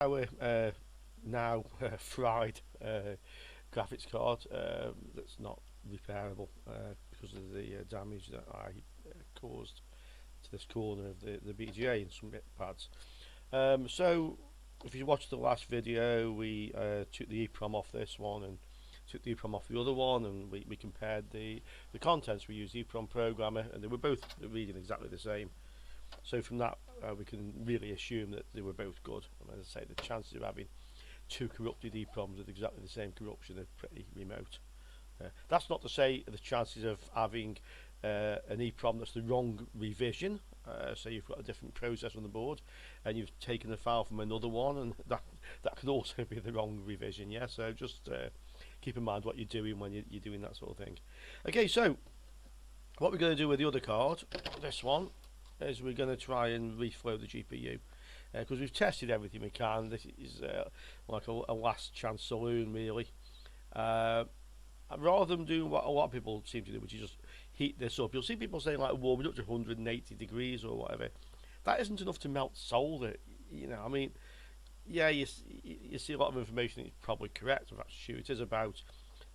Our now fried graphics card that's not repairable because of the damage that I caused to this corner of the BGA and some bit pads. So if you watched the last video, we took the EEPROM off this one and took the EEPROM off the other one, and we compared the contents. We used EEPROM programmer, and they were both reading exactly the same. So from that we can really assume that they were both good. And as I say, the chances of having two corrupted EEPROMs with exactly the same corruption are pretty remote. That's not to say the chances of having an EEPROM that's the wrong revision, so you've got a different process on the board and you've taken a file from another one, and that could also be the wrong revision. Yeah, so just keep in mind what you're doing when you're doing that sort of thing. Okay, so what we're going to do with the other card, this one, is we're going to try and reflow the GPU because we've tested everything we can. This is like a last chance saloon, really. Rather than doing what a lot of people seem to do, which is just heat this up. You'll see people saying like warm it up to 180 degrees or whatever. That isn't enough to melt solder. You know, I mean, yeah, you see a lot of information that's probably correct. In fact, sure, it is about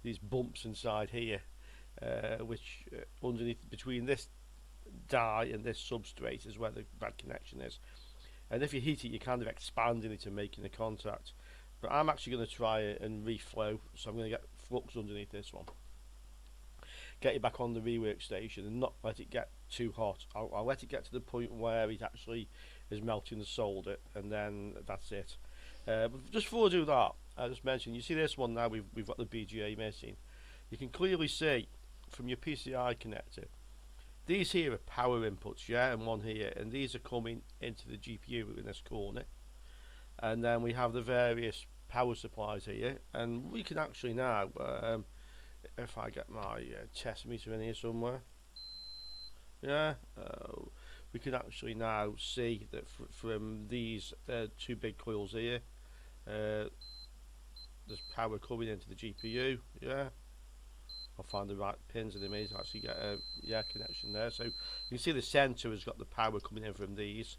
these bumps inside here, which underneath between this die and this substrate is where the bad connection is. And if you heat it, you're kind of expanding it and making a contact. But I'm actually going to try it and reflow, so I'm going to get flux underneath this one. Get it back on the rework station and not let it get too hot. I'll let it get to the point where it actually is melting the solder, and then that's it. But just before I do that, I just mentioned, you see this one now, we've got the BGA missing. You can clearly see from your PCI connector, these here are power inputs, yeah, and one here, and these are coming into the GPU in this corner. And then we have the various power supplies here, and we can actually now, if I get my test meter in here somewhere, yeah, we can actually now see that from these two big coils here, there's power coming into the GPU. Yeah, I'll find the right pins in the image to actually get a connection there. So you can see the center has got the power coming in from these,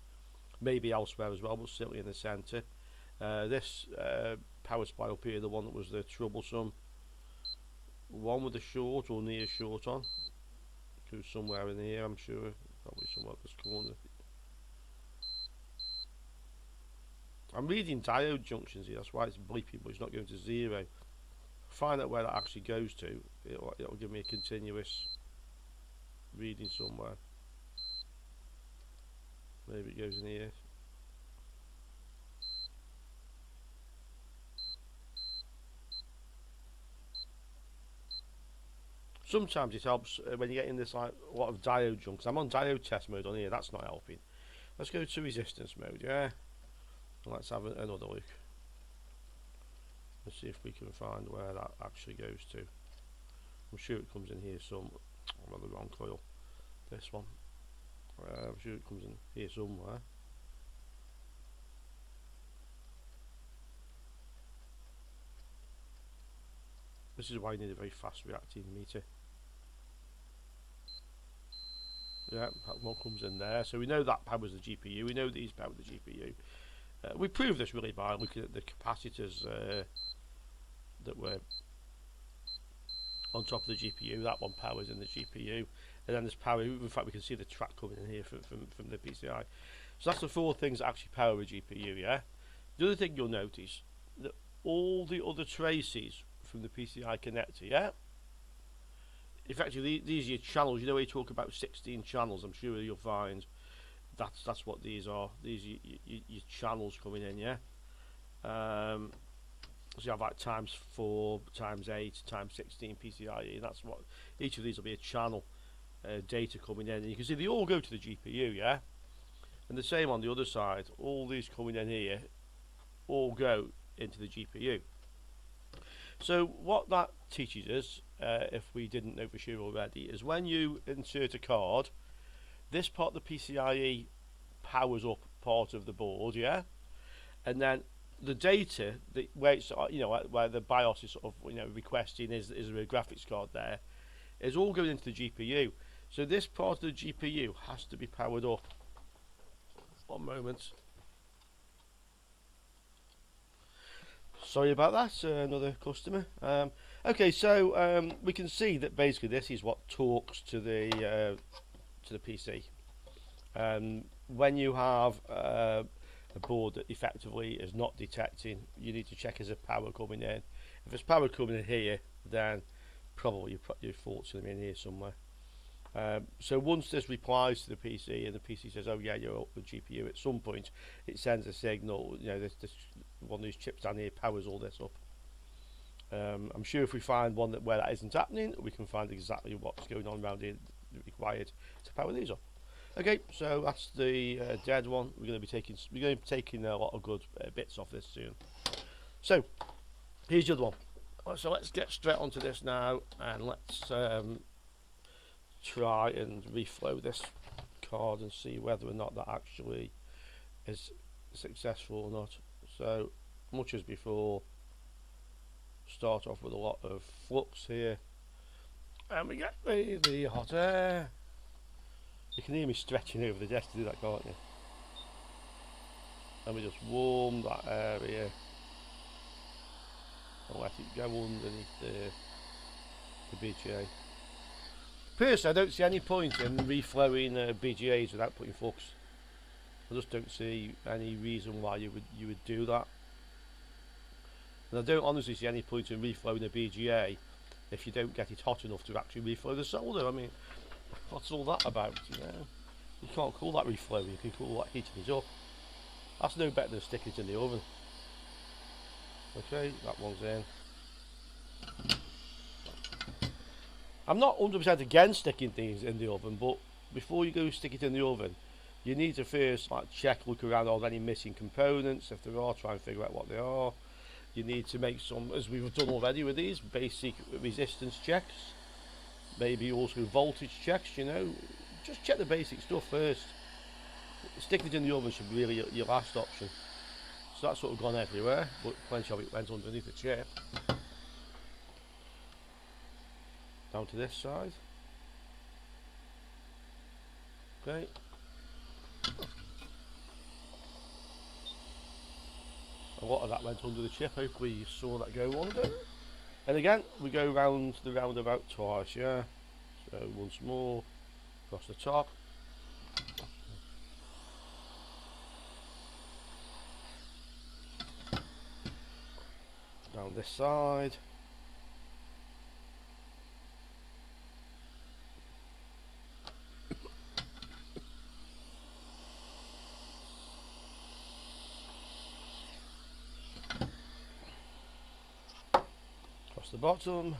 maybe elsewhere as well, but certainly in the center. This power supply up here, the one that was the troublesome one with the short or near short on, goes somewhere in here, I'm sure, probably somewhere up this corner. I'm reading diode junctions here, that's why it's bleeping, but it's not going to zero. Find out where that actually goes to, it'll give me a continuous reading somewhere. Maybe it goes in here. Sometimes it helps when you get in this like a lot of diode junks. I'm on diode test mode on here, that's not helping. Let's go to resistance mode, yeah? And let's have another look. Let's see if we can find where that actually goes to. I'm sure it comes in here some. I'm on the wrong coil. This one. I'm sure it comes in here somewhere. This is why you need a very fast reacting meter. Yeah, that one comes in there. So we know that powers the GPU. We know these power the GPU. We proved this really by looking at the capacitors that were on top of the GPU. That one powers in the GPU, and then there's power. In fact, we can see the track coming in here from the PCI. So that's the four things that actually power a GPU. Yeah. The other thing you'll notice that all the other traces from the PCI connector, yeah. Effectively, these are your channels. You know, we talk about 16 channels. I'm sure you'll find that's what these are. These are your channels coming in, yeah. So you have like times 4, times 8, times 16 PCIe. That's what each of these will be a channel data coming in. And you can see they all go to the GPU, yeah. And the same on the other side. All these coming in here all go into the GPU. So what that teaches us, if we didn't know for sure already, is when you insert a card, this part of the PCIe powers up part of the board, yeah, and then the data, where it's, you know, where the BIOS is sort of, you know, requesting is there a graphics card there, is all going into the GPU. So this part of the GPU has to be powered up. One moment. Sorry about that, another customer. Okay, so we can see that basically this is what talks to the PC. When you have a board that effectively is not detecting, you need to check is there power coming in. If there's power coming in here, then probably your fault's going to be in here somewhere. So once this replies to the PC and the PC says, oh yeah, you're up with GPU, at some point it sends a signal, you know, this one of these chips down here powers all this up. I'm sure if we find one where that isn't happening, we can find exactly what's going on around here required to power these up. Okay, so that's the dead one. We're going to be taking a lot of good bits off this soon. So here's the other one. So let's get straight onto this now, and let's try and reflow this card and see whether or not that actually is successful or not. So much as before, start off with a lot of flux here, and we get the hot air. You can hear me stretching over the desk to do that, can't you? And we just warm that area and let it go underneath the BGA. Personally, I don't see any point in reflowing BGAs without putting flux. I just don't see any reason why you would do that. And I don't honestly see any point in reflowing a BGA if you don't get it hot enough to actually reflow the solder. I mean, what's all that about, you know? You can't call that reflowing, you can call that heating it up. That's no better than sticking it in the oven. Okay, that one's in. I'm not 100% against sticking things in the oven, but before you go stick it in the oven, you need to first look around all any missing components. If there are, try and figure out what they are. You need to make some, as we've done already with these, basic resistance checks. Maybe also voltage checks, you know. Just check the basic stuff first. Sticking it in the oven should be really your last option. So that's sort of gone everywhere, but plenty of it went underneath the chair. Down to this side. Okay. A lot of that went under the chip. Hopefully you saw that go under. And again, we go round the roundabout twice, yeah. So once more, across the top. Down this side. Across the bottom.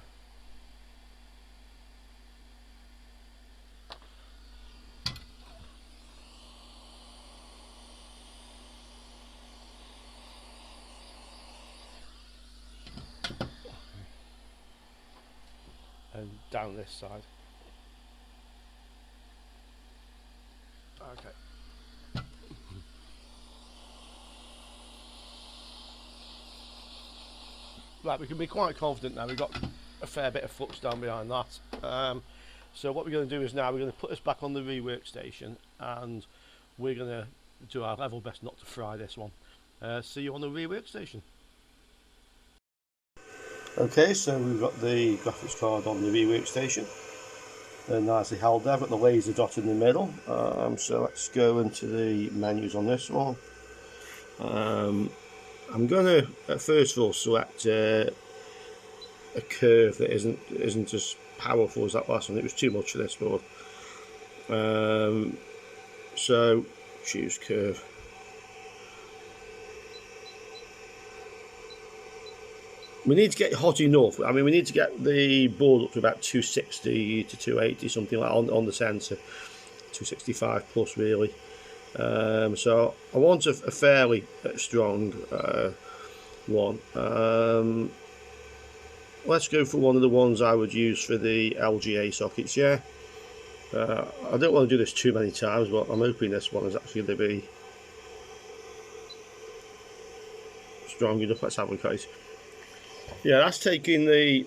And down this side. Okay. Right, we can be quite confident now. We've got a fair bit of flux down behind that. So what we're going to do is now we're going to put this back on the rework station, and we're going to do our level best not to fry this one. See you on the rework station. Okay, so we've got the graphics card on the rework station. They're nicely held there, got the laser dot in the middle. So let's go into the menus on this one. I'm going to first of all select a curve that isn't as powerful as that last one. It was too much for this board. So choose curve. We need to get hot enough. I mean, we need to get the board up to about 260 to 280, something like on the sensor, 265 plus really. So I want a fairly strong one. Let's go for one of the ones I would use for the LGA sockets. Yeah, I don't want to do this too many times, but I'm hoping this one is actually going to be strong enough. Let's have a look at it. Yeah, that's taking the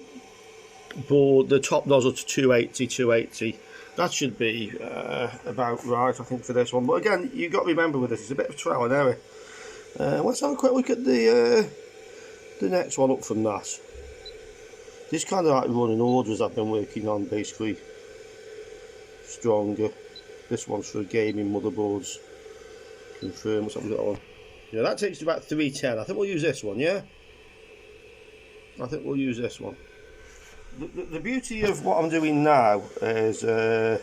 board, the top nozzle to 280. That should be about right, I think, for this one. But again, you've got to remember with this, it's a bit of trial and error. Let's have a quick look at the the next one up from that. This kind of like running orders I've been working on, basically. Stronger. This one's for gaming motherboards. Confirm what's happening with that one. Yeah, that takes to about 310. I think we'll use this one, yeah? I think we'll use this one. The beauty of what I'm doing now is that,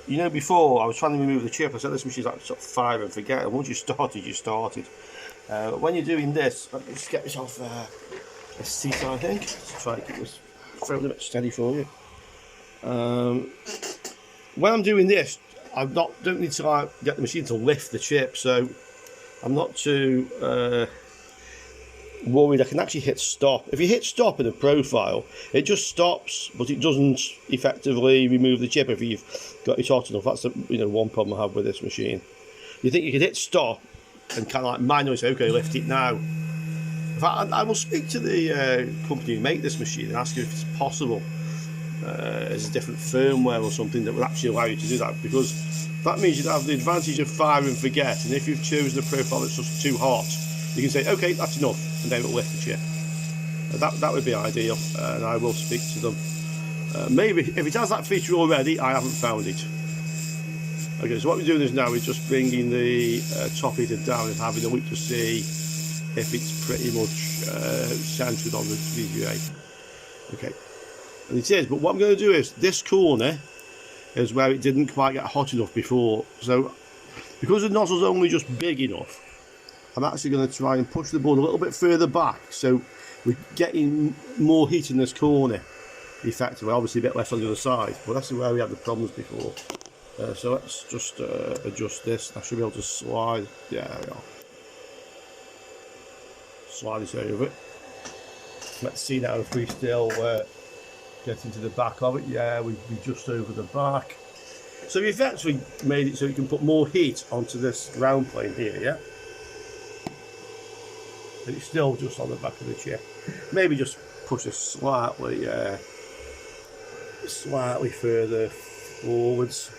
you know, before I was trying to remove the chip. I said this machine's like sort of fire and forget, and once you started, you started. When you're doing this, let me just get this off a seat, I think. Let's try to keep this fairly a bit steady for you. When I'm doing this, I don't need to like get the machine to lift the chip, so I'm not too worried. I can actually hit stop. If you hit stop in a profile, it just stops, but it doesn't effectively remove the chip if you've got it hot enough. That's the one problem I have with this machine. You think you could hit stop and kind of like manually say, okay, lift it now. In fact, I will speak to the company who make this machine and ask you if it's possible. There's a different firmware or something that would actually allow you to do that, because that means you'd have the advantage of fire and forget, and if you've chosen a profile that's just too hot, you can say, okay, that's enough, and then it'll lift the chip. That would be ideal, and I will speak to them. Maybe, if it has that feature already, I haven't found it. Okay, so what we're doing is now we're just bringing the top heater down and having a look to see if it's pretty much centered on the BGA. Okay. And it is, but what I'm going to do is, this corner is where it didn't quite get hot enough before, so because the nozzle's only just big enough, I'm actually going to try and push the board a little bit further back, so we're getting more heat in this corner effectively, obviously a bit less on the other side, but that's where we had the problems before. So let's just adjust this. I should be able to slide, yeah, there we are. Slide this over. Let's see now if we still get into the back of it. Yeah, we'd be just over the back. So we effectively made it so you can put more heat onto this round plane here, yeah? And it's still just on the back of the chair. Maybe just push it slightly further forwards.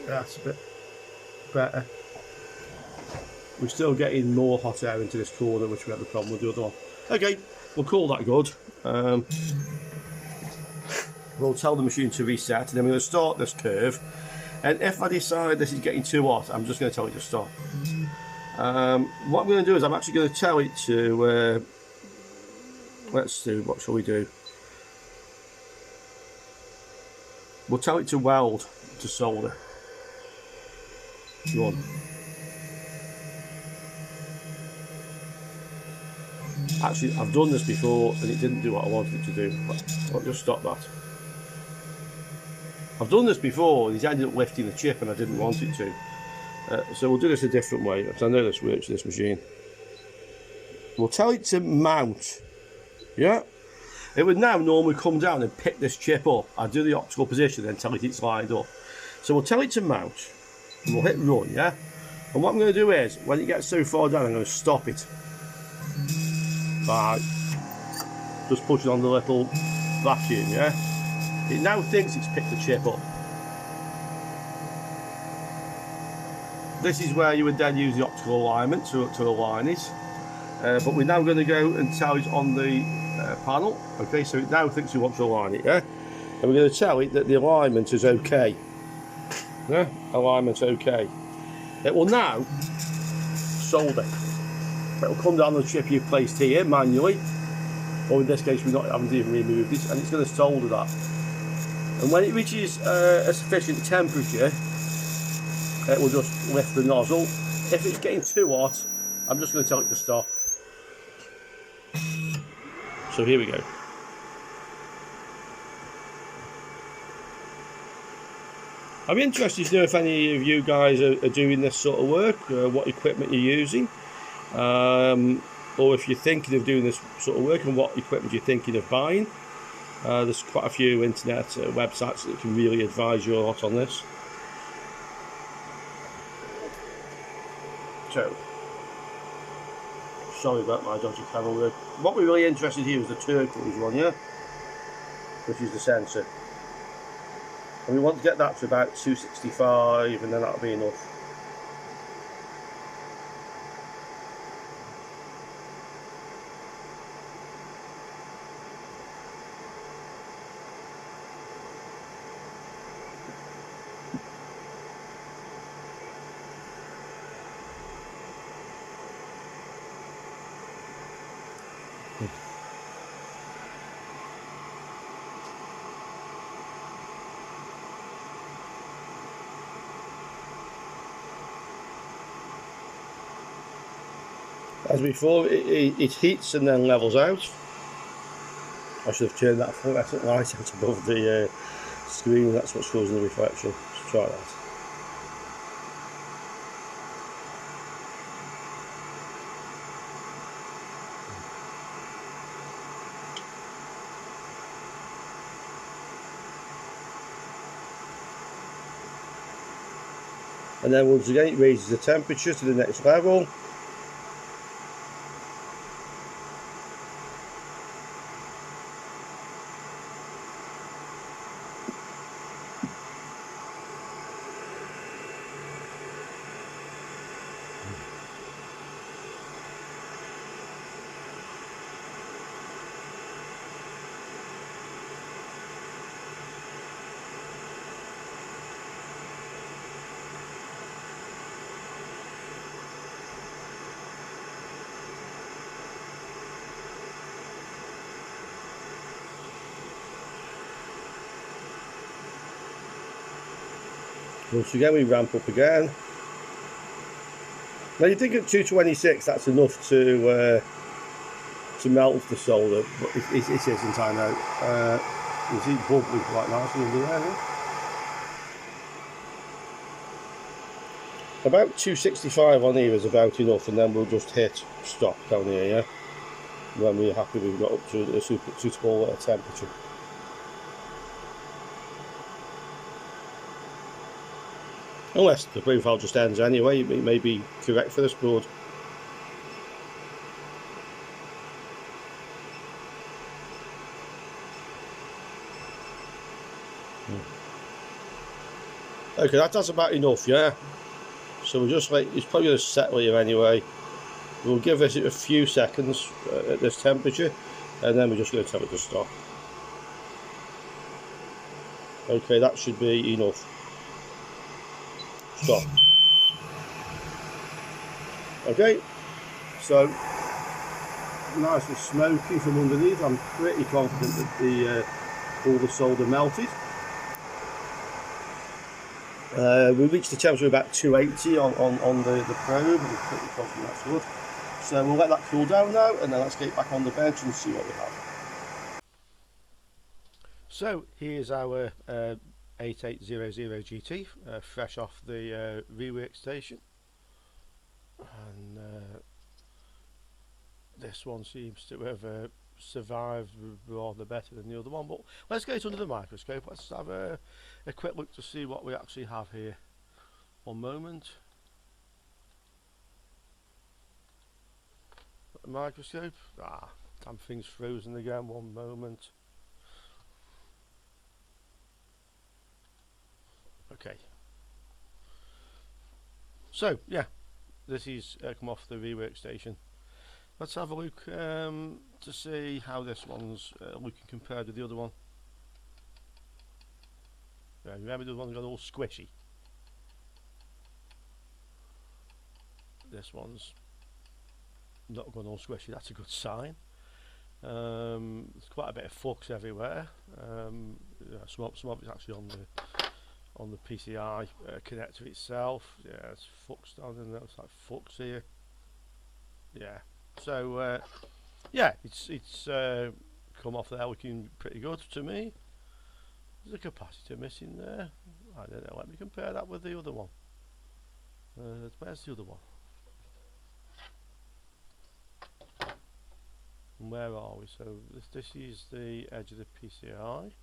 That's a bit better. We're still getting more hot air into this corner, which we had the problem with the other one. Okay, we'll call that good. We'll tell the machine to reset, and then we're going to start this curve. And if I decide this is getting too hot, I'm just going to tell it to stop. What I'm going to do is I'm actually going to tell it to, let's see, what shall we do? We'll tell it to weld to solder. Go on. Actually, I've done this before and it didn't do what I wanted it to do. I'll just stop that. I've done this before and it ended up lifting the chip and I didn't want it to. So we'll do this a different way, because I know this works with this machine. We'll tell it to mount. Yeah? It would now normally come down and pick this chip up. I'd do the optical position and tell it it's lined up. So we'll tell it to mount. And we'll hit run, yeah? And what I'm going to do is, when it gets so far down, I'm going to stop it. By just pushing on the little vacuum, yeah? It now thinks it's picked the chip up. This is where you would then use the optical alignment to align it. But we're now going to go and tell it on the panel. Okay, so it now thinks we want to align it, yeah? And we're going to tell it that the alignment is okay. Yeah, alignment's okay. It will now solder. It will come down the chip you've placed here manually, or in this case we haven't even removed it, and it's going to solder that. And when it reaches a sufficient temperature, it will just lift the nozzle. If it's getting too hot, I'm just going to tell it to stop. So here we go. I'm interested to know if any of you guys are doing this sort of work, what equipment you're using, or if you're thinking of doing this sort of work and what equipment you're thinking of buying. There's quite a few internet websites that can really advise you a lot on this. So, sorry about my dodgy camera work. What we're really interested here is the turquoise one, yeah? Which is the sensor. And we want to get that to about 265, and then that'll be enough. As before, it heats and then levels out. I should have turned that fluorescent light out above the screen. That's what's causing the reflection. Let's try that. And then once again it raises the temperature to the next level. Once again we ramp up again. Now you think at 226 that's enough to melt the solder, but it isn't, I know. You see it bubbling quite nicely under there. Yeah? About 265 on here is about enough, and then we'll just hit stop down here, yeah? When we're happy we've got up to a suitable temperature. Unless the profile just ends anyway, it may be correct for this board. Okay, that's about enough, yeah? So we'll just like, it's probably going to settle here anyway. We'll give this a few seconds at this temperature, and then we're just going to tell it to stop. Okay, that should be enough. Stop. Okay, so nice and smoky from underneath. I'm pretty confident that all the solder melted. We reached the temperature of about 280 on the probe. I'm pretty confident that's good. So we'll let that cool down now, and then let's get back on the bench and see what we have. So here's our 8800 GT, fresh off the rework station, and this one seems to have survived rather better than the other one. But let's get it under the microscope. Let's have a quick look to see what we actually have here. One moment. The microscope. Damn thing's frozen again. One moment. Okay. So yeah, this is come off the rework station. Let's have a look to see how this one's looking compared to the other one. Yeah, remember the other one got all squishy. This one's not gone all squishy. That's a good sign. There's quite a bit of flux everywhere. Yeah, some of it's actually on the PCI connector itself. Yeah, it's flux down in there. It's like flux here. Yeah. So yeah, it's come off there looking pretty good to me. There's a capacitor missing there. I don't know. Let me compare that with the other one. Where's the other one? And where are we? So this is the edge of the PCI.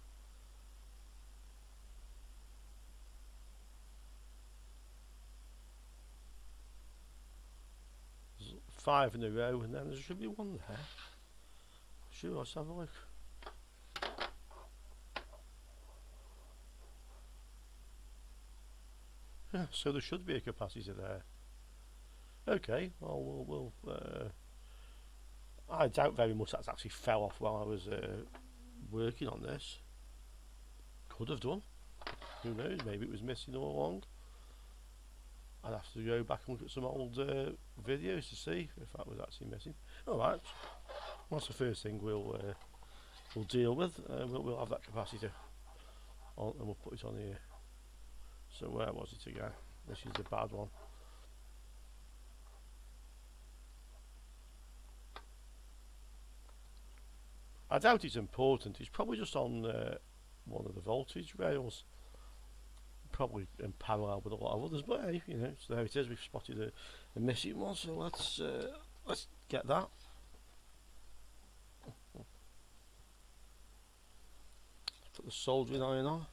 5 in a row, and then there should be one there. Sure, let's have a look. Yeah, so there should be a capacitor there. Okay, well, we'll I doubt very much that's actually fell off while I was working on this. Could have done. Who knows? Maybe it was missing all along. I'd have to go back and look at some old videos to see if that was actually missing. Alright. That's the first thing we'll deal with. We'll have that capacitor on, and we'll put it on here. So where was it again? This is the bad one. I doubt it's important. It's probably just on one of the voltage rails, probably in parallel with a lot of others. But hey, you know, so there it is. We've spotted a missing one. So let's get that. Put the soldering iron on.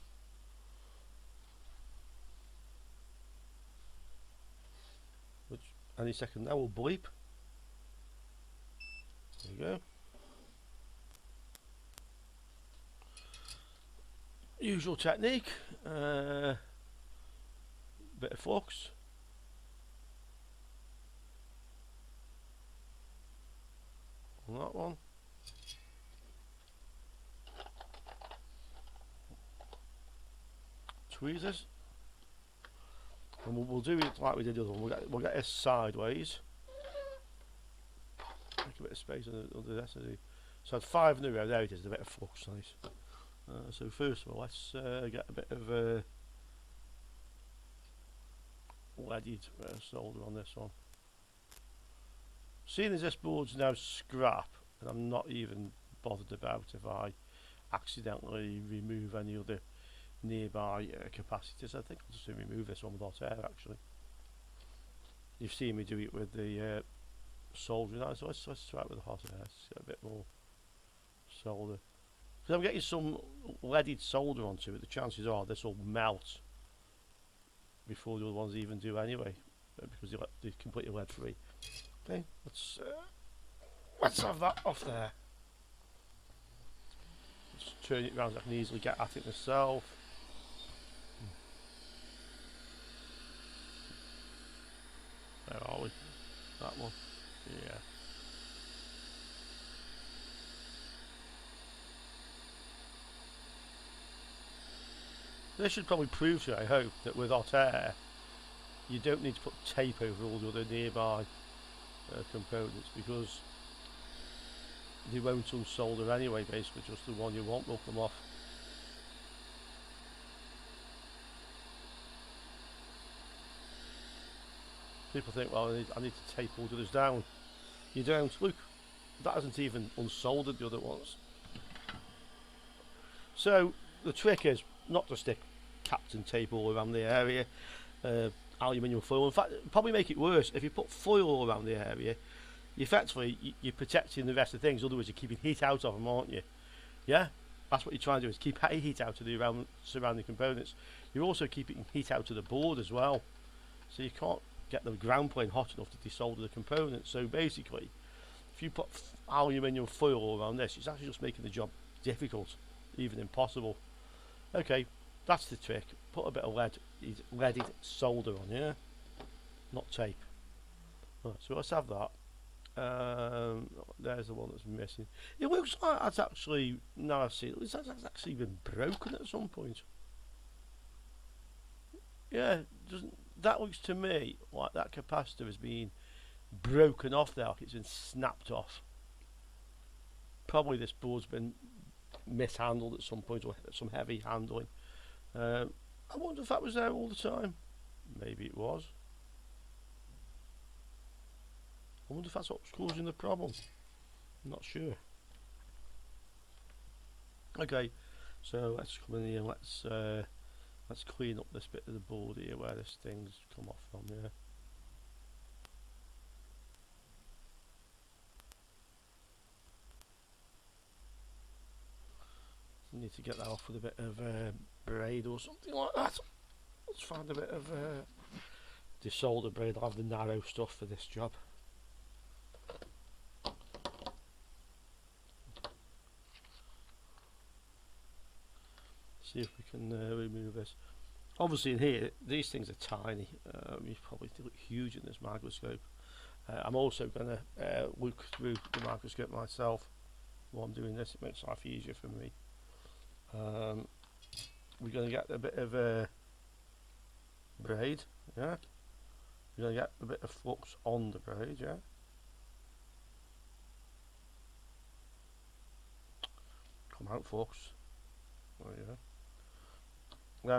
Which any second now will bleep. There you go. Usual technique. Bit of flux. On that one. Tweezers. And we'll do it like we did the other one. We'll get this sideways. Make a bit of space under this. So I had 5 in a row. There it is. A bit of flux. Nice. So first of all, let's get a bit of leaded solder on this one. Seeing as this board's now scrap, and I'm not even bothered about if I accidentally remove any other nearby capacitors, I think I'll just remove this one with hot air actually. You've seen me do it with the soldering iron, so let's try it with the hot air. Let's get a bit more solder. Because I'm getting some leaded solder onto it, the chances are this will melt before the other ones even do anyway, because they're completely lead free. Okay, let's have that off there. Just turn it around so I can easily get at it myself. Where are we? That one. Yeah. This should probably prove to you, I hope, that with hot air you don't need to put tape over all the other nearby components, because they won't unsolder anyway. Basically just the one you want will come off. People think, well, I need to tape all the others down. You don't. Look, that hasn't even unsoldered the other ones. So the trick is not to stick Captain tape all around the area, aluminium foil. In fact, probably make it worse if you put foil all around the area. You're protecting the rest of the things. Otherwise, you're keeping heat out of them, aren't you? Yeah, that's what you're trying to do, is keep heat out of the surrounding components. You're also keeping heat out of the board as well, so you can't get the ground plane hot enough to desolder the components. So basically, if you put aluminium foil all around this, it's actually just making the job difficult, even impossible. Okay, that's the trick. Put a bit of leaded solder on here, not tape. Right, so let's have that. There's the one that's missing. It looks like that's actually, now I see it, that's actually been broken at some point. Yeah, that looks to me like that capacitor has been broken off there, like it's been snapped off. Probably this board's been mishandled at some point, or some heavy handling. I wonder if that was there all the time. Maybe it was. I wonder if that's what's causing the problem. I'm not sure. Okay, so let's come in here and let's clean up this bit of the board here where this thing's come off from here. Need to get that off with a bit of braid or something like that. Let's find a bit of desolder braid. I'll have the narrow stuff for this job. See if we can remove this. Obviously in here these things are tiny. You probably look huge in this microscope. I'm also going to look through the microscope myself while I'm doing this. It makes life easier for me. We're going to get a bit of braid, yeah. We're going to get a bit of flux on the braid, yeah. come out, folks. There you go.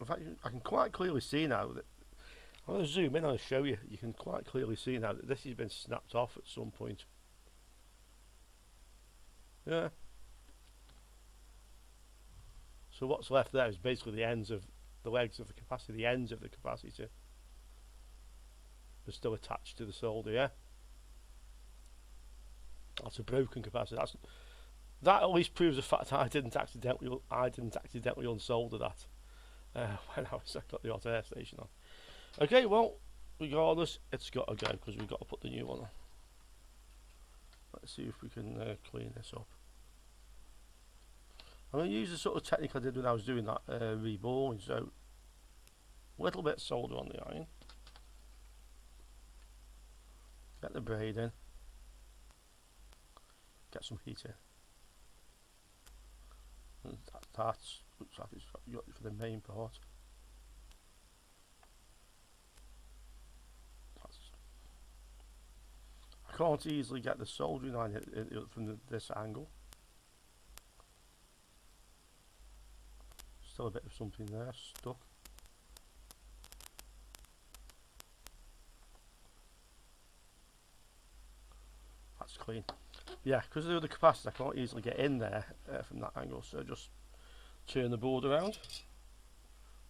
In fact, I can quite clearly see now that I'm going to zoom in and show you. You can quite clearly see now that this has been snapped off at some point. Yeah. So what's left there is basically the ends of the legs of the capacitor, the ends of the capacitor are still attached to the solder. Yeah. That's a broken capacitor. That at least proves the fact that I didn't accidentally unsolder that when I got the hot air station on. Okay, well, regardless, it's got to go because we've got to put the new one on. Let's see if we can clean this up. I'm going to use the sort of technique I did when I was doing that reballing. So, a little bit of solder on the iron. Get the braid in. Get some heat in. And that's looks like it's got for the main part. I can't easily get the soldering line from this angle. Still a bit of something there stuck. That's clean. Yeah, because of the capacitor, I can't easily get in there from that angle, so just turn the board around.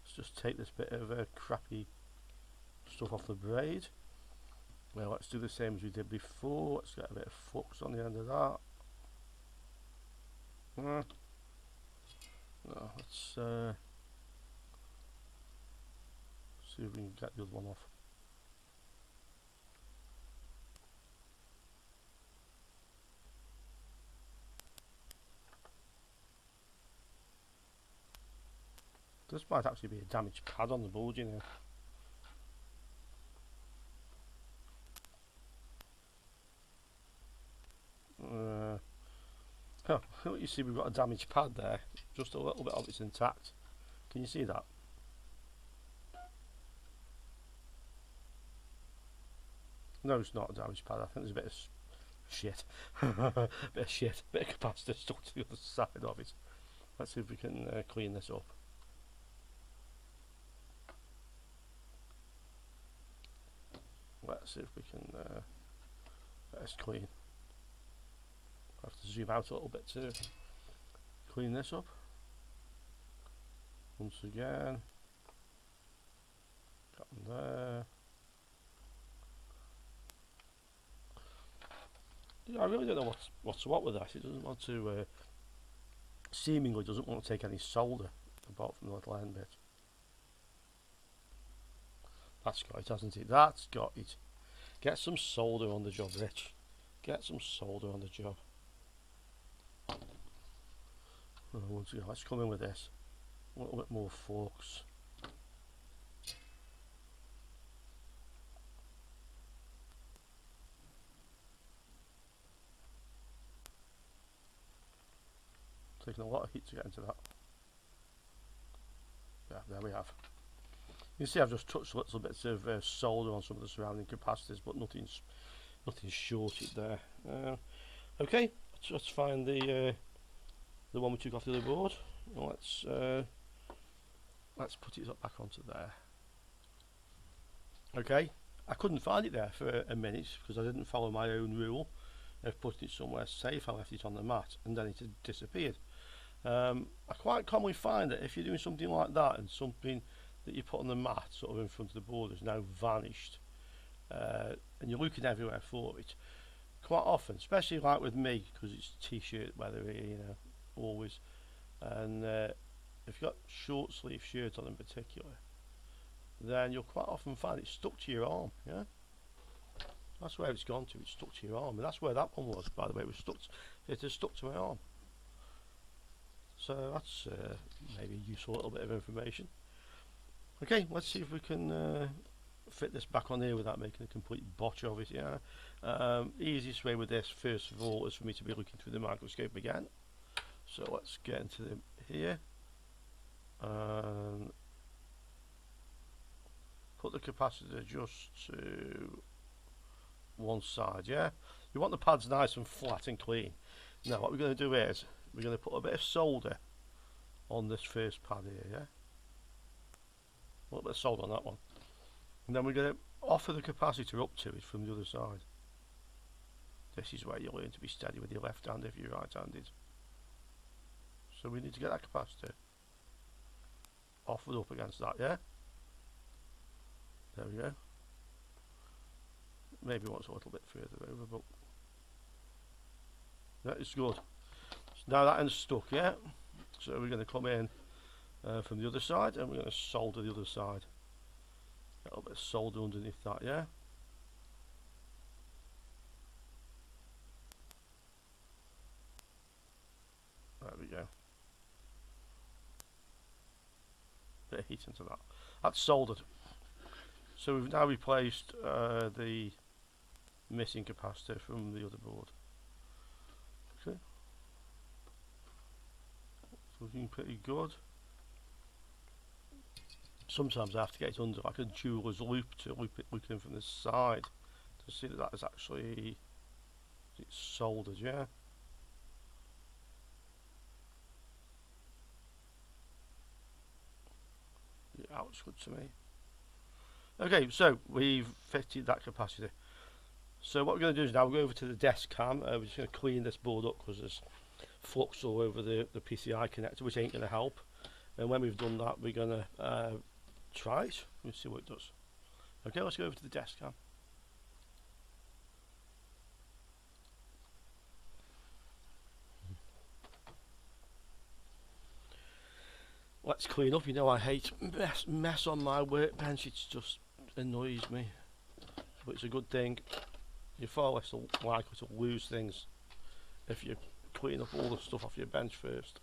Let's just take this bit of crappy stuff off the braid. Well, let's do the same as we did before. Let's get a bit of flux on the end of that. No, let's see if we can get the other one off. This might actually be a damaged pad on the board, you know. You see we've got a damaged pad there, just a little bit of it's intact. Can you see that? No, it's not a damaged pad. I think there's a bit of shit. bit of capacitor stuck to the other side of it. Let's see if we can clean this up. Let's see if we can get this clean. I have to zoom out a little bit to clean this up. Once again, got them there. Yeah, I really don't know what's what with that. It doesn't want to, seemingly doesn't want to take any solder apart from the little end bit. That's got it, hasn't it? That's got it. Get some solder on the job, Rich. Get some solder on the job. Once again, let's come in with this. A little bit more flux. Taking a lot of heat to get into that. Yeah, there we have. You can see I've just touched little bits of solder on some of the surrounding capacitors, but nothing's shorted there. Okay, let's find the one we took off the other board. Let's put it back onto there. Okay, I couldn't find it there for a minute because I didn't follow my own rule of putting it somewhere safe. I left it on the mat and then it had disappeared. I quite commonly find that if you're doing something like that and something that you put on the mat sort of in front of the board has now vanished, and you're looking everywhere for it, quite often, especially like with me because it's t-shirt weather here, you know, always, and if you've got short sleeve shirt on in particular, then you'll quite often find it stuck to your arm. Yeah, that's where it's gone to. It's stuck to your arm, and that's where that one was, by the way. It is stuck to my arm. So that's maybe a useful little bit of information. Okay, let's see if we can fit this back on here without making a complete botch of it. Yeah, easiest way with this, first of all, is for me to be looking through the microscope again. So let's get into here and put the capacitor just to one side. Yeah, you want the pads nice and flat and clean. Now what we're going to do is we're going to put a bit of solder on this first pad here, yeah? A little bit of solder on that one. And then we're going to offer the capacitor up to it from the other side. This is where you learn to be steady with your left hand if you're right-handed. So we need to get that capacitor offered up against that, yeah? There we go. Maybe once a little bit further over, but that is good. So now that end's stuck, yeah? So we're going to come in from the other side and we're going to solder the other side. Get a little bit of solder underneath that, yeah? There we go. Bit of heat into that. That's soldered. So we've now replaced the missing capacitor from the other board. Okay. It's looking pretty good. Sometimes I have to get it under like a jeweler's loop to loop it looking from the side to see that that is actually soldered, yeah? Yeah, that looks good to me. Okay, so we've fitted that capacitor. So what we're going to do is now we'll go over to the desk cam. We're just going to clean this board up because there's flux all over the PCI connector, which ain't going to help. And when we've done that, we're going to try it and see what it does. Okay, let's go over to the desk cam. Let's clean up. You know I hate mess on my workbench. It just annoys me. But it's a good thing. You're far less likely to lose things if you clean up all the stuff off your bench first.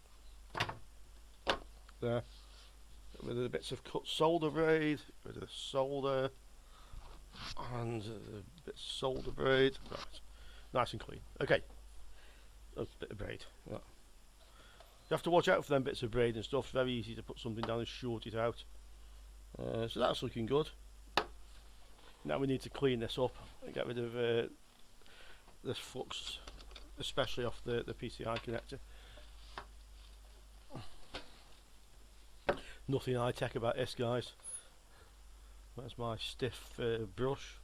There. Get rid of the bits of cut solder braid, rid of the solder, and the bits of solder braid. Right. Nice and clean. Okay. That's a bit of braid. Yeah. You have to watch out for them bits of braid and stuff. It's very easy to put something down and short it out. So that's looking good. Now we need to clean this up and get rid of this flux, especially off the PCI connector. Nothing high tech about this, guys. That's my stiff brush.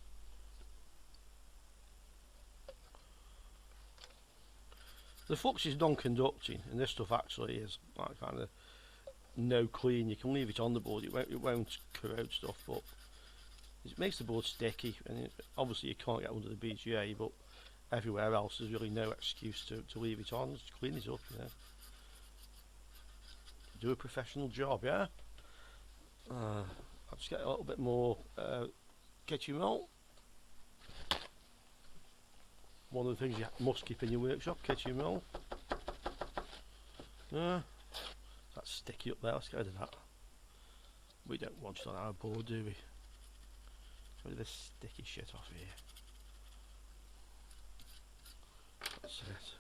The flux is non-conducting, and this stuff actually is like kind of no clean. You can leave it on the board; it won't corrode stuff, but it makes the board sticky. And obviously, you can't get under the BGA, but everywhere else, there's really no excuse to leave it on. Just clean it up, you know. Do a professional job, yeah. I'll just get a little bit more kitchen roll. One of the things you must keep in your workshop, kitchen roll. That's sticky up there. Let's get rid of that. We don't want it on our board, do we? Get rid of this sticky shit off here. That's it.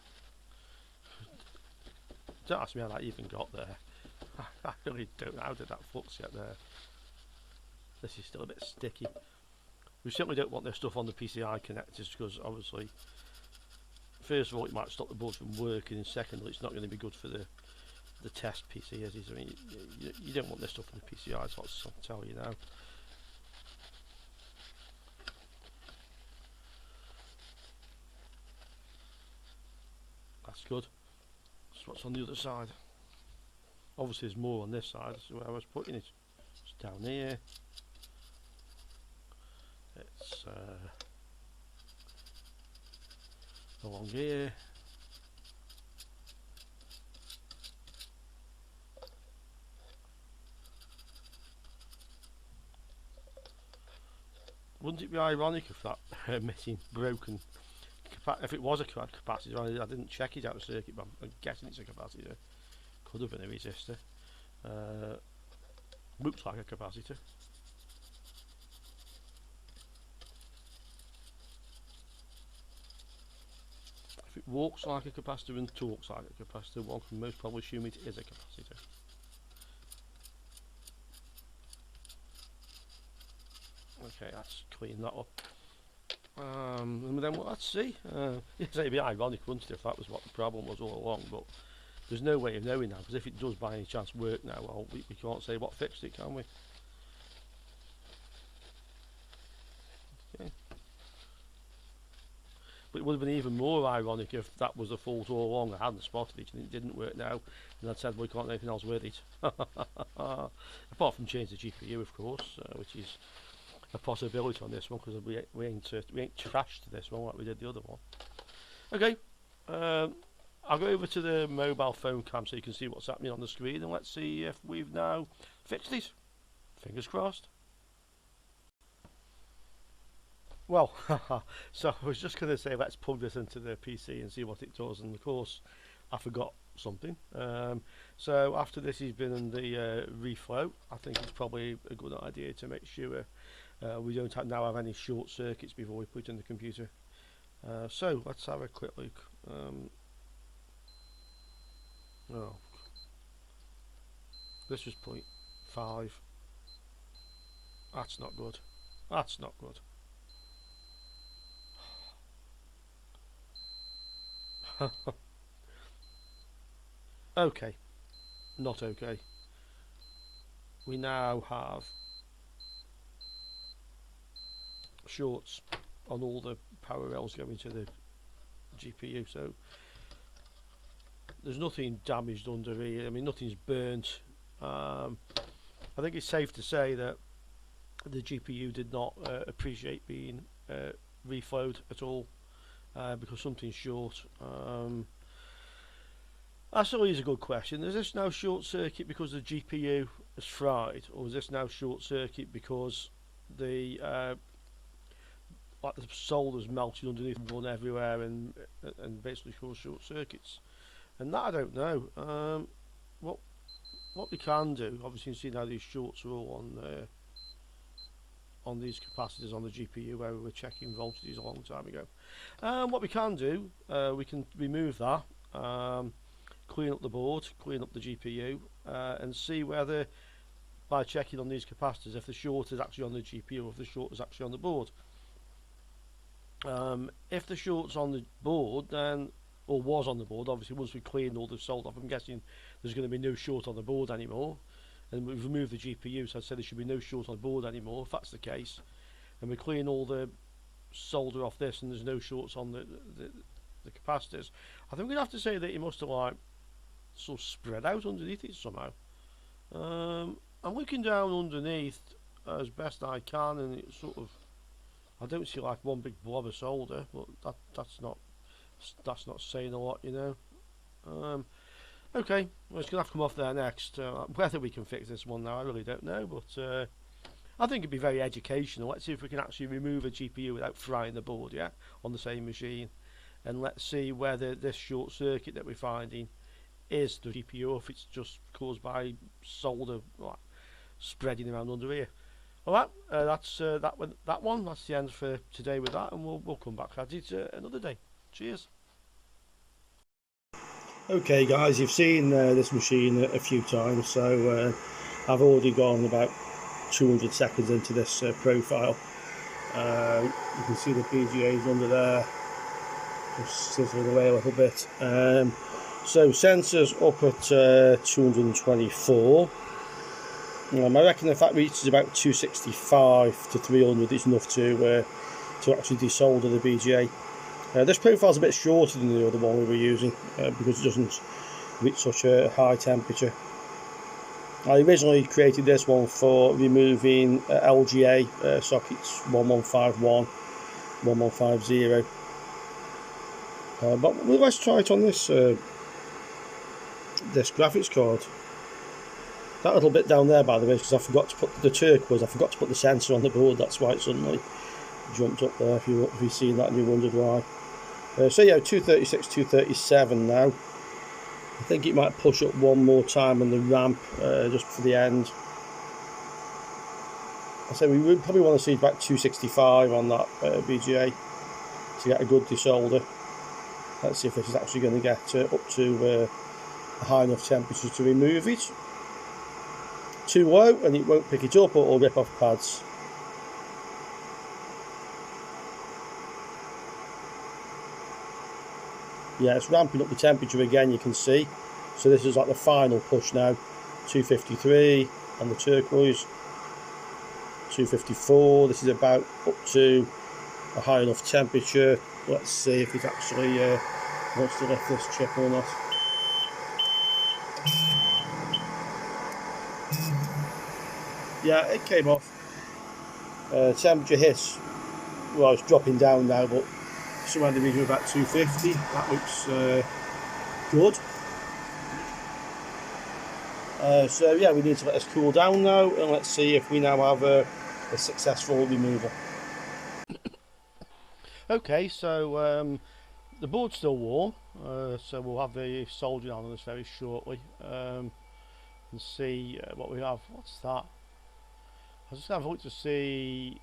Don't ask me how that even got there. I really don't know how did that flux get there. This is still a bit sticky. We certainly don't want this stuff on the PCI connectors because obviously, first of all, it might stop the board from working, and secondly, it's not going to be good for the test PCs. I mean, you don't want this stuff on the PCI, so I'll tell you now. That's good. That's what's on the other side. Obviously, there's more on this side. That's where I was putting it. It's down here. It's along here. Wouldn't it be ironic if that missing broken if it was a capacitor? I didn't check it out of circuit, but I'm guessing it's a capacitor. Could have been a resistor. Looks like a capacitor. If it walks like a capacitor and talks like a capacitor, one can most probably assume it is a capacitor. Okay, let's clean that up. And then let's see. It'd be ironic, wouldn't it, if that was what the problem was all along, but there's no way of knowing now, because if it does by any chance work now, well, we can't say what fixed it, can we? Okay. But it would have been even more ironic if that was the fault all along. I hadn't spotted it and it didn't work now, and I'd said, well, we can't do anything else with it. Apart from change the GPU, of course, which is a possibility on this one, because we ain't trashed this one like we did the other one. Okay, I'll go over to the mobile phone cam so you can see what's happening on the screen, and let's see if we've now fixed it. Fingers crossed. Well, so I was just going to say let's plug this into the PC and see what it does, and of course I forgot something. So after this has been in the reflow, I think it's probably a good idea to make sure we don't now have any short circuits before we put it in the computer. So let's have a quick look. Oh, this was 0.5. That's not good. That's not good. Okay, not okay. We now have shorts on all the power rails going to the GPU, so there's nothing damaged under here. I mean, nothing's burnt. I think it's safe to say that the GPU did not appreciate being reflowed at all, because something's short. That's always a good question. Is this now short circuit because the GPU is fried, or is this now short circuit because the like the solder's melted underneath and run everywhere and basically cause short circuits? And that I don't know. What we can do, obviously you can see now these shorts are all on these capacitors on the GPU where we were checking voltages a long time ago. What we can do, we can remove that, clean up the board, clean up the GPU, and see whether, by checking on these capacitors, if the short is actually on the GPU or if the short is actually on the board. If the short's on the board, then, or was on the board, obviously once we clean all the solder off, I'm guessing there's going to be no short on the board anymore, and we've removed the GPU, so I'd say there should be no short on the board anymore. If that's the case, and we clean all the solder off this and there's no shorts on the capacitors, I think we'd have to say that it must have like sort of spread out underneath it somehow. I'm looking down underneath as best I can, and it's sort of, I don't see like one big blob of solder, but that's not saying a lot, you know. Okay, well, it's gonna have to come off there next. Whether we can fix this one now, I really don't know, but I think it'd be very educational. Let's see if we can actually remove a GPU without frying the board, yeah, on the same machine, and let's see whether this short circuit that we're finding is the GPU, or if it's just caused by solder like spreading around under here. Alright, that's that one. That's the end for today with that, and we'll come back at it another day. Cheers. Okay guys, you've seen this machine a few times, so I've already gone about 200 seconds into this profile. You can see the BGAs under there, just sizzling away a little bit. So sensors up at 224. I reckon if that reaches about 265 to 300, it's enough to actually desolder the BGA. This profile is a bit shorter than the other one we were using because it doesn't reach such a high temperature. I originally created this one for removing LGA sockets 1151, 1150. But let's try it on this this graphics card. That little bit down there, by the way, because I forgot to put the turquoise. I forgot to put the sensor on the board. That's why it suddenly jumped up there. If you've seen that and you wondered why. So yeah, 236, 237 now. I think it might push up one more time on the ramp just for the end. I say we would probably want to see about 265 on that BGA to get a good desolder. Let's see if this is actually going to get up to a high enough temperature to remove it. Too low and it won't pick it up, or it'll rip off pads. Yeah, it's ramping up the temperature again, you can see. So this is like the final push now. 253 on the turquoise, 254. This is about up to a high enough temperature. Let's see if it actually wants to lift this chip or not. Yeah, it came off. Temperature hits, well, it's dropping down now, but somewhere in the region of about 250. That looks good. So yeah, we need to let this cool down now, and let's see if we now have a successful removal. Okay, so the board's still warm, so we'll have the soldering on this very shortly, and see what we have. What's that? I'll just have a look to see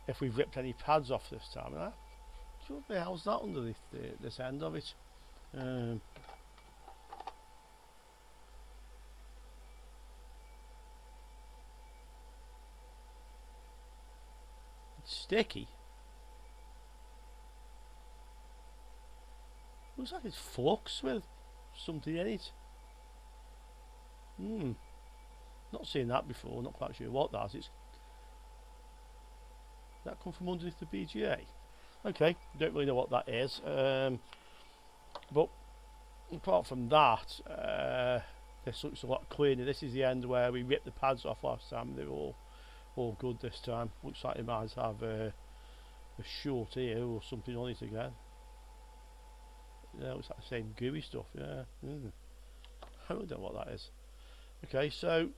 if we've ripped any pads off this time. What the hell's that underneath this end of it? It's sticky. Looks like it's flux with something in it. Not seen that before, not quite sure what that is. That come from underneath the BGA? Okay, don't really know what that is. But apart from that, this looks a lot cleaner. This is the end where we ripped the pads off last time. They're all good this time. Looks like it might have a short ear or something on it again. Yeah, looks like the same gooey stuff. Yeah, I don't know what that is. Okay, so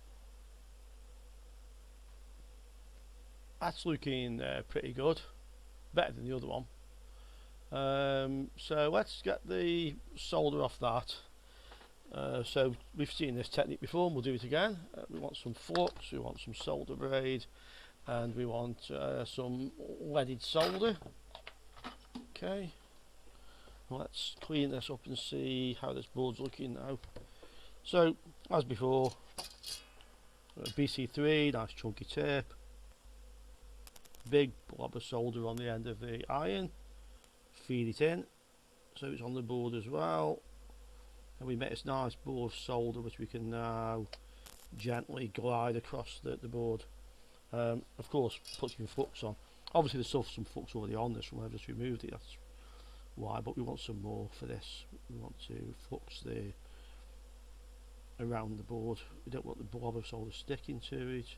that's looking pretty good, better than the other one. So let's get the solder off that. So we've seen this technique before, and we'll do it again. We want some flux, we want some solder braid, and we want some leaded solder. Okay, let's clean this up and see how this board's looking now. So as before, BC3, nice chunky tip, big blob of solder on the end of the iron, feed it in so it's on the board as well, and we make this nice ball of solder which we can now gently glide across the board. Of course, put some flux on. Obviously there's some flux already on this from where I've just removed it, that's why, but we want some more for this. We want to flux around the board. We don't want the blob of solder sticking to it.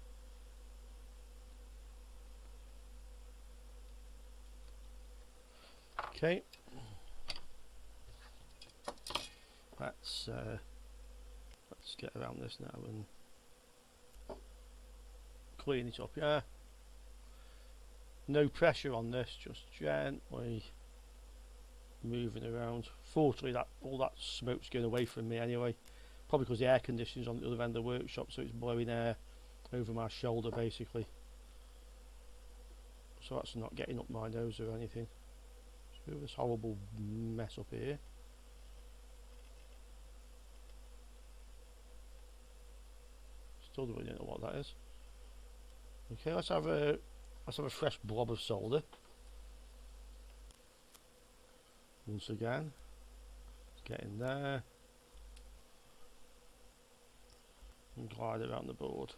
Okay, let's get around this now and clean it up. Yeah, no pressure on this, just gently moving around. Fortunately, all that smoke's going away from me anyway, probably because the air conditioning's on the other end of the workshop, so it's blowing air over my shoulder basically, so that's not getting up my nose or anything. So this horrible mess up here. Still don't know what that is. Okay, let's have a fresh blob of solder. Once again, let's get in there and glide around the board.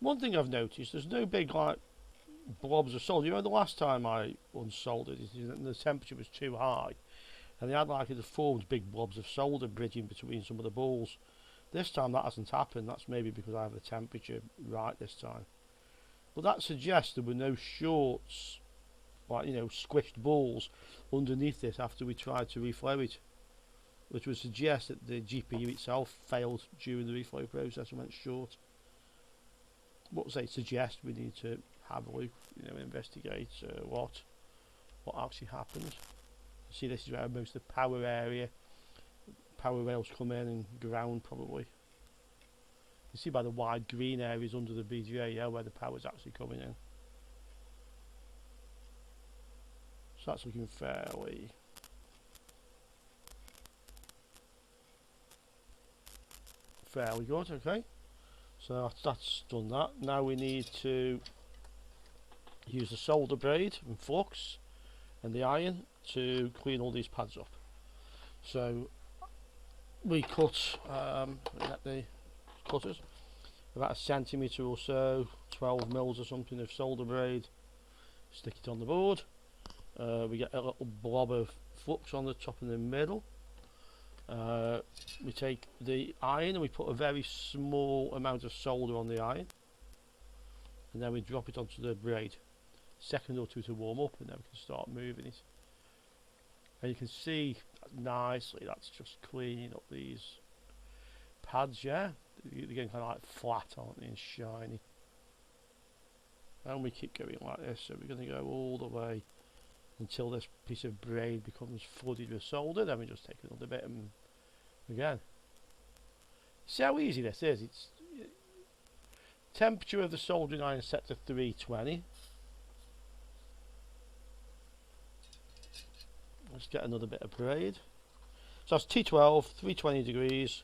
One thing I've noticed, there's no big like blobs of solder. You know, the last time I unsoldered it, the temperature was too high, and they had like it formed big blobs of solder bridging between some of the balls. This time that hasn't happened. That's maybe because I have the temperature right this time. But that suggests there were no shorts, like, you know, squished balls underneath this after we tried to reflow it, which would suggest that the GPU itself failed during the reflow process and went short. What they suggest we need to have a look, you know, investigate what actually happened. See, this is where most of the power rails come in and ground probably. You see by the wide green areas under the BGA, yeah, where the power's actually coming in. So that's looking fairly good. Okay, So that's done that. Now we need to use the solder braid and flux and the iron to clean all these pads up. So we cut, get the cutters, about a centimetre or so, 12 mils or something of solder braid, stick it on the board. We get a little blob of flux on the top and the middle. We take the iron and we put a very small amount of solder on the iron, and then we drop it onto the braid. Second or two to warm up, and then we can start moving it. And you can see nicely that's just cleaning up these pads. Yeah, they're getting kind of like flat, aren't they, and shiny. And we keep going like this, so we're going to go all the way until this piece of braid becomes flooded with solder. Then we just take another bit and again. See how easy this is. It's temperature of the soldering iron set to 320. Let's get another bit of braid. So that's T12, 320 degrees.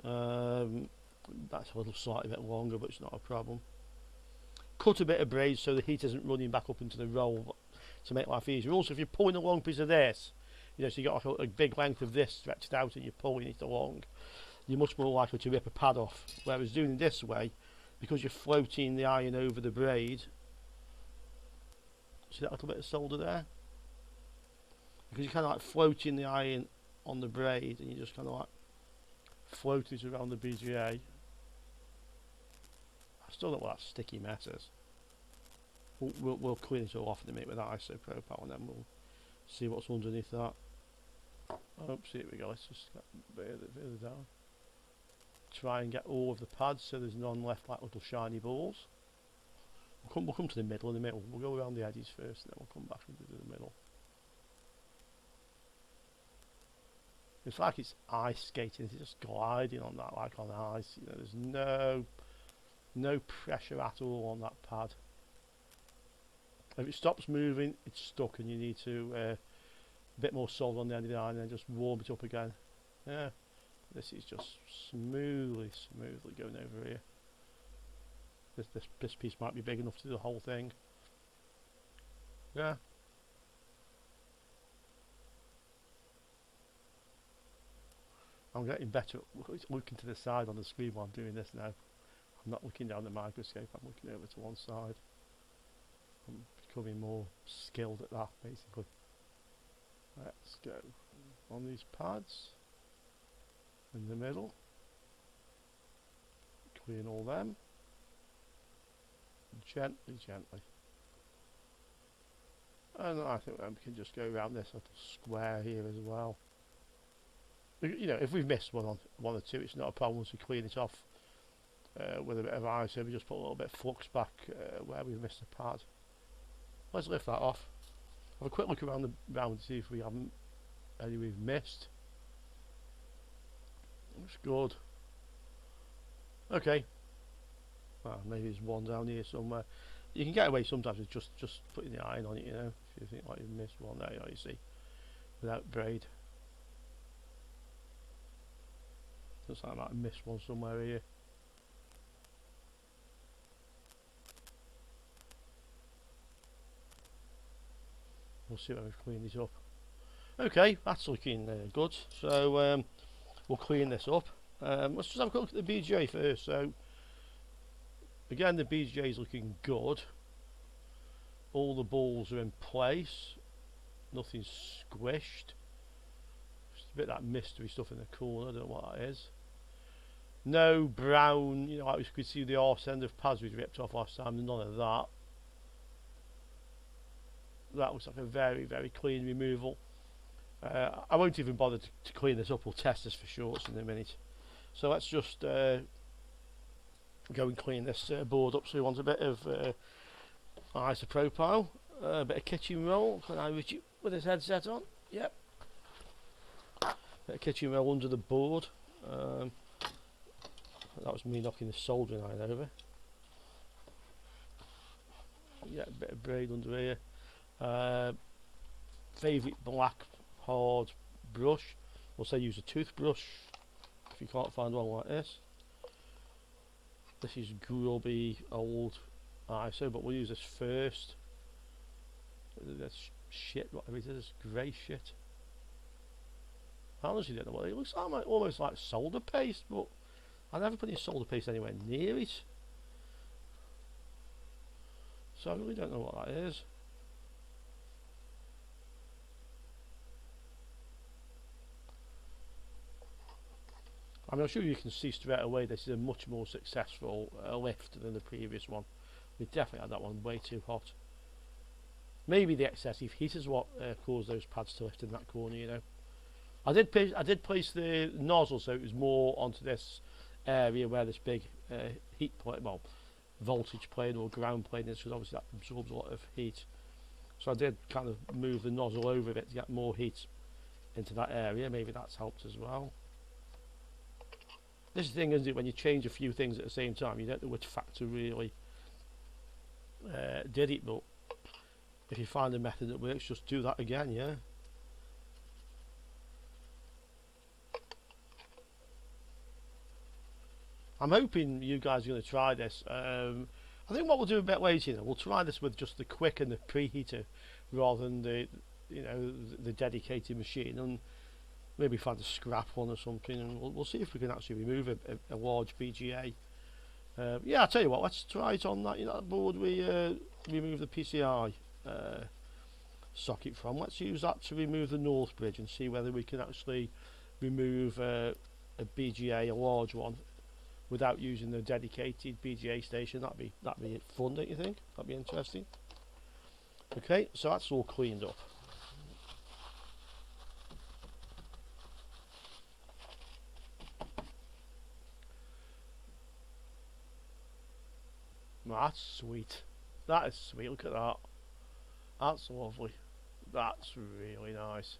That's a little slightly bit longer, but it's not a problem. Cut a bit of braid so the heat isn't running back up into the roll to make life easier. Also, if you're pulling a long piece of this, you know, so you got like a big length of this stretched out and you're pulling it along, you're much more likely to rip a pad off. Whereas doing it this way, because you're floating the iron over the braid, see that little bit of solder there? Because you're kind of like floating the iron on the braid and you just kind of like float it around the BGA. I still don't know what that sticky mess is. We'll clean it all off in a minute with isopropyl, and then we'll see what's underneath that. Oops, here we go. Let's just get further down. Try and get all of the pads so there's none left like little shiny balls. We'll come to the middle in a minute. We'll go around the edges first, and then we'll come back into the middle. It's like it's ice skating. It's just gliding on that like on ice. You know, there's no pressure at all on that pad. If it stops moving, it's stuck, and you need to a bit more solder on the end of the iron, and then just warm it up again. Yeah, this is just smoothly going over here. This piece might be big enough to do the whole thing. Yeah. I'm getting better at looking to the side on the screen while I'm doing this now. I'm not looking down the microscope, I'm looking over to one side. I'm becoming more skilled at that, basically. Let's go on these pads in the middle. Clean all them. Gently. And I think we can just go around this little square here as well. You know, if we've missed one or two, it's not a problem once we clean it off with a bit of ice. So we just put a little bit of flux back where we've missed the pad. Let's lift that off. Have a quick look around to see if we haven't any we've missed. Looks good. Okay. Well, maybe there's one down here somewhere. You can get away sometimes with just putting the iron on it, you know, if you think like you've missed one. There you are, you see, without braid. Looks like I might have missed one somewhere here. We'll see when we've cleaned it up. Okay, that's looking good. So we'll clean this up. Let's just have a quick look at the BGA first. So again, the BGA is looking good. All the balls are in place. Nothing's squished. Just a bit of that mystery stuff in the corner. I don't know what that is. No brown, you know, like we could see the arse end of pads we ripped off last time. None of that. That looks like a very clean removal. I won't even bother to clean this up. We'll test this for shorts in a minute. So let's just go and clean this board up. So we want a bit of isopropyl, a bit of kitchen roll. Can I reach it with his headset on? Yep. Bit of kitchen roll under the board. That was me knocking the soldering iron over. Yeah, a bit of braid under here. Favourite black hard brush. We'll say use a toothbrush if you can't find one like this. This is grubby old ISO, but we'll use this first. That's shit, whatever it is, grey shit. I honestly don't know what it looks like, almost like solder paste, but I never put any solder paste anywhere near it. So I really don't know what that is. I mean, I'm sure you can see straight away this is a much more successful lift than the previous one. We definitely had that one way too hot. Maybe the excessive heat is what caused those pads to lift in that corner, you know. I did place the nozzle so it was more onto this area where this big heat plate, well, voltage plane or ground plane is, because obviously that absorbs a lot of heat. So I did kind of move the nozzle over a bit to get more heat into that area. Maybe that's helped as well. This thing is, when you change a few things at the same time, you don't know which factor really did it, but if you find a method that works, just do that again, yeah. I'm hoping you guys are going to try this. I think what we'll do a bit later, you know, we'll try this with just the quick and the preheater rather than the, you know, the dedicated machine, and maybe find a scrap one or something, and we'll see if we can actually remove a large BGA. Yeah, I'll tell you what, let's try it on that, you know, that board we remove the PCI socket from. Let's use that to remove the north bridge and see whether we can actually remove a BGA, a large one, without using the dedicated BGA station. That'd be fun, don't you think? That'd be interesting. Okay, so that's all cleaned up. That's sweet. That is sweet. Look at that. That's lovely. That's really nice.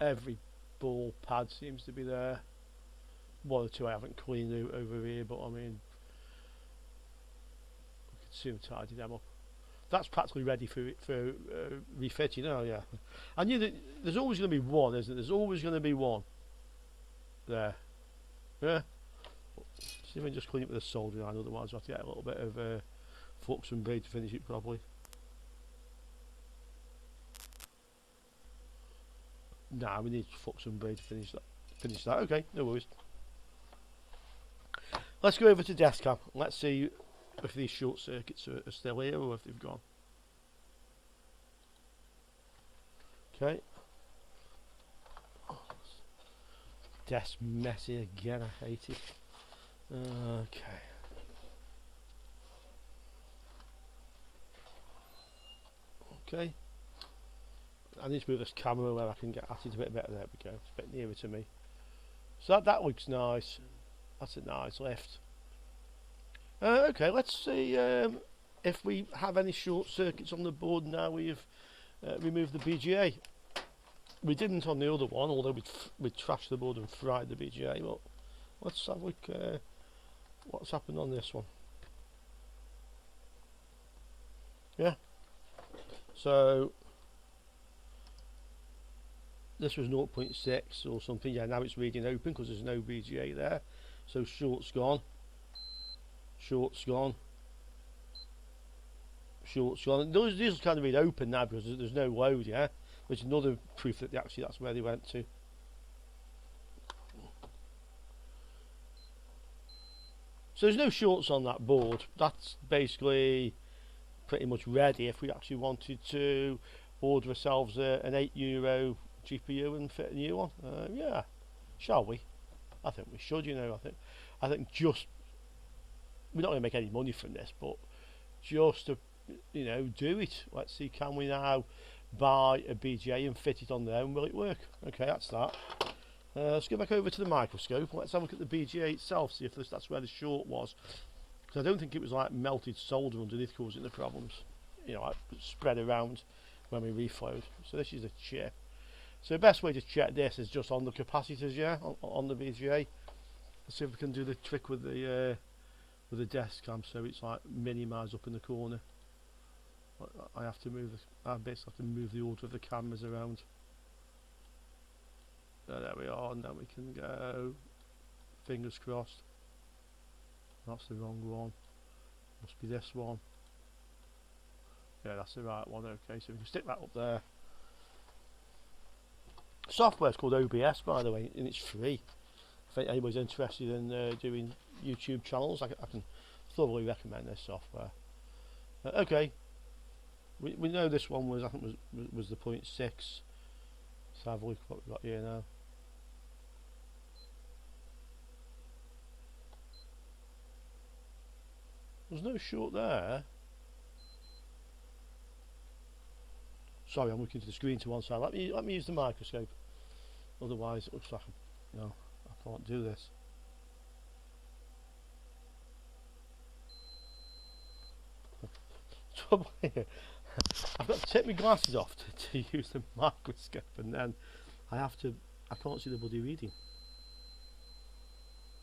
Every ball pad seems to be there. One or two I haven't cleaned out over here, but I mean, we could soon tidy them up. That's practically ready for refit, you know. Yeah, I knew that there's always going to be one, isn't there? There's always going to be one there. Yeah. See if we can just clean it with a soldering iron, otherwise we'll have to get a little bit of flux and braid to finish it properly. Nah, we need flux and braid to finish that. Okay, no worries. Let's go over to Descam. Let's see if these short circuits are still here or if they've gone. Okay. Desk messy again, I hate it. Okay. Okay. I need to move this camera where I can get at it a bit better. There we go. It's a bit nearer to me. So that looks nice. That's a nice lift. Okay, let's see if we have any short circuits on the board now we've removed the BGA. We didn't on the other one, although we trashed the board and fried the BGA. But let's have a look what's happened on this one. Yeah. So this was 0.6 or something. Yeah, now it's reading open because there's no BGA there. So short's gone. Short's gone. Short's gone. These kind of read open now because there's no load, yeah? Which is another proof that actually that's where they went to. So there's no shorts on that board. That's basically pretty much ready if we actually wanted to order ourselves an €8 GPU and fit a new one. Yeah, shall we? I think we should, you know. I think just, we're not going to make any money from this, but just to, you know, do it. Let's see, can we now buy a BGA and fit it on there, and will it work? Okay, that's that. Let's go back over to the microscope. Let's have a look at the BGA itself, see if that's where the short was, because I don't think it was like melted solder underneath causing the problems, you know, like spread around when we reflowed. So this is a chip. So the best way to check this is just on the capacitors, yeah, on the BGA. Let's see if we can do the trick with the desk cam, so it's like minimised up in the corner. I have to move I basically have to move the order of the cameras around. there we are, and then we can go, fingers crossed. That's the wrong one, must be this one. Yeah, that's the right one. Okay, so we can stick that up there. Software's called OBS, by the way, and it's free. If anybody's interested in doing YouTube channels, I can thoroughly recommend this software. Okay, we know this one was, I think was the 0.6. Let's have a look what we've got here now. There's no short there. Sorry, I'm looking to the screen to one side. Let me use the microscope. Otherwise, it looks like I can't do this. Trouble here. I've got to take my glasses off to use the microscope, and then I can't see the bloody reading.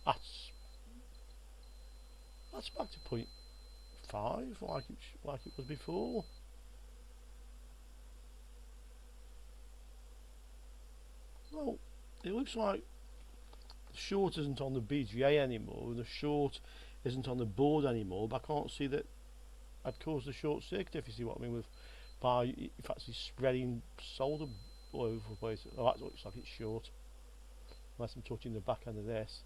That's back to 0.5, like it was before. Well, it looks like the short isn't on the BGA anymore, and the short isn't on the board anymore, but I can't see that I'd caused a short circuit, if you see what I mean, by if actually spreading solder all over the place. Oh, that looks like it's short, unless I'm touching the back end of this.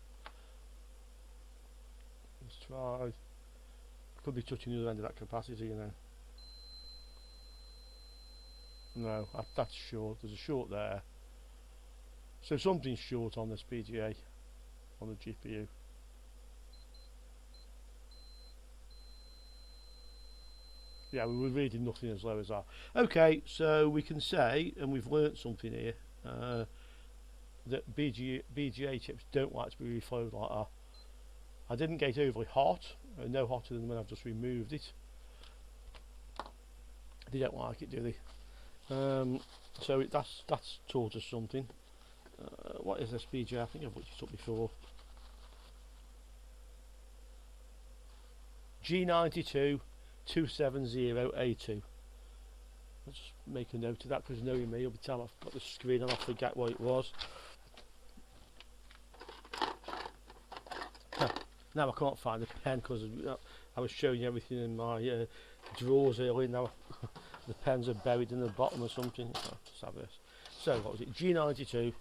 Let's try. Could be touching the other end of that capacitor, you know. No, that's short. There's a short there. So something's short on this BGA, on the GPU. Yeah, we were reading nothing as low as that. Okay, so we can say, and we've learnt something here, that BGA chips don't like to be reflowed like that. I didn't get overly hot, no hotter than when I've just removed it. They don't like it, do they? So that's taught us something. What is this BGA? I think I've looked it up before. G92 270A2. Let's just make a note of that, because knowing me, every time I've got the screen and I forget what it was. Now I can't find the pen because I was showing you everything in my drawers earlier. Now the pens are buried in the bottom or something. Oh, let's have this. So what was it? G92.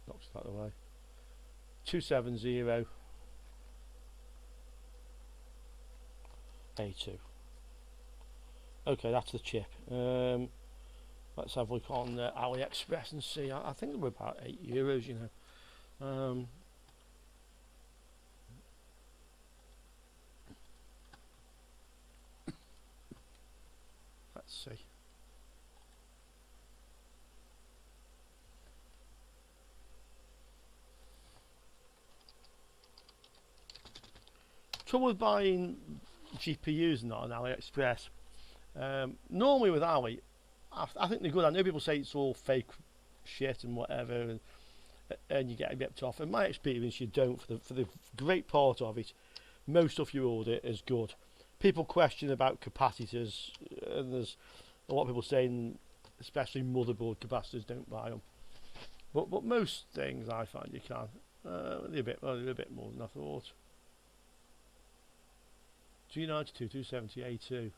Knocks that away. 270 A2. Okay, that's the chip. Let's have a look on AliExpress and see. I think they were about €8, you know. Let's see. Trouble with buying GPUs not on AliExpress. Normally with Ali, I think they're good. I know people say it's all fake shit and whatever, and you get a bit off. In my experience, you don't. For the great part of it, most stuff you order is good. People question about capacitors, and there's a lot of people saying, especially motherboard capacitors, don't buy them. But most things I find you can. They're a bit more than I thought. G92 270A2.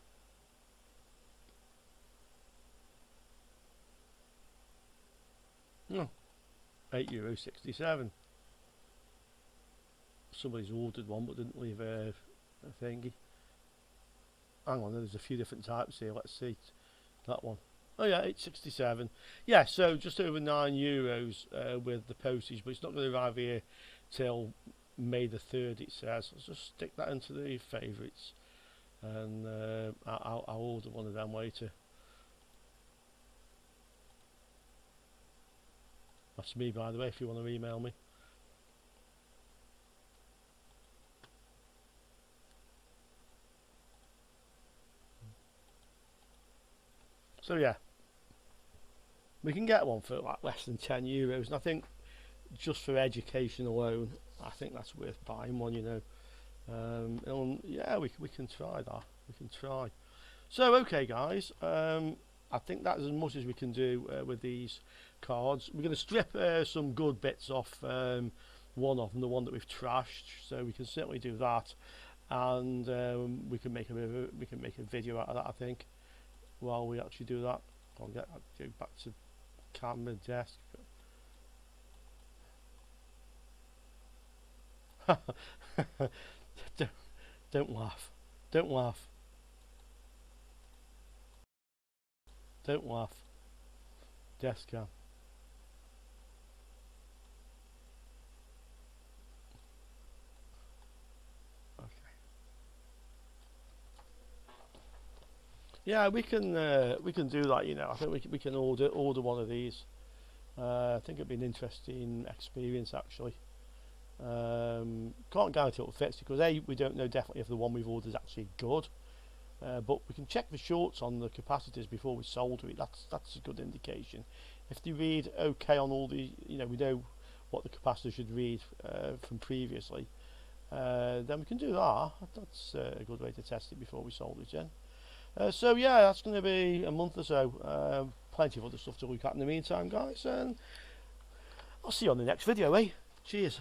Oh, €8.67. Somebody's ordered one but didn't leave a thingy. Hang on, there's a few different types here. Let's see that one. Oh yeah, €8.67. Yeah, so just over €9 with the postage, but it's not going to arrive here till May the 3rd, it says. Let's just stick that into the favourites, and I'll order one of them later. That's me, by the way, if you want to email me. So yeah, we can get one for like less than €10, and I think just for education alone, I think that's worth buying one, you know. And yeah, we can try that. We can try. So okay guys, I think that's as much as we can do with these cards. We're going to strip some good bits off one of them, the one that we've trashed, so we can certainly do that, and we can make a video out of that, I think, while we actually do that. I'll go back to camera desk. Don't laugh. Don't laugh. Don't laugh. Desk cam. Okay. Yeah, we can do that. You know, I think we can order one of these. I think it'd be an interesting experience actually. Can't guarantee it'll fix because A, we don't know definitely if the one we've ordered is actually good, but we can check the shorts on the capacitors before we solder it. That's a good indication. If they read okay on all the, you know, we know what the capacitor should read from previously, then we can do that. That's a good way to test it before we solder it in. So yeah, that's going to be a month or so. Plenty of other stuff to look at in the meantime, guys, and I'll see you on the next video, eh? Cheers.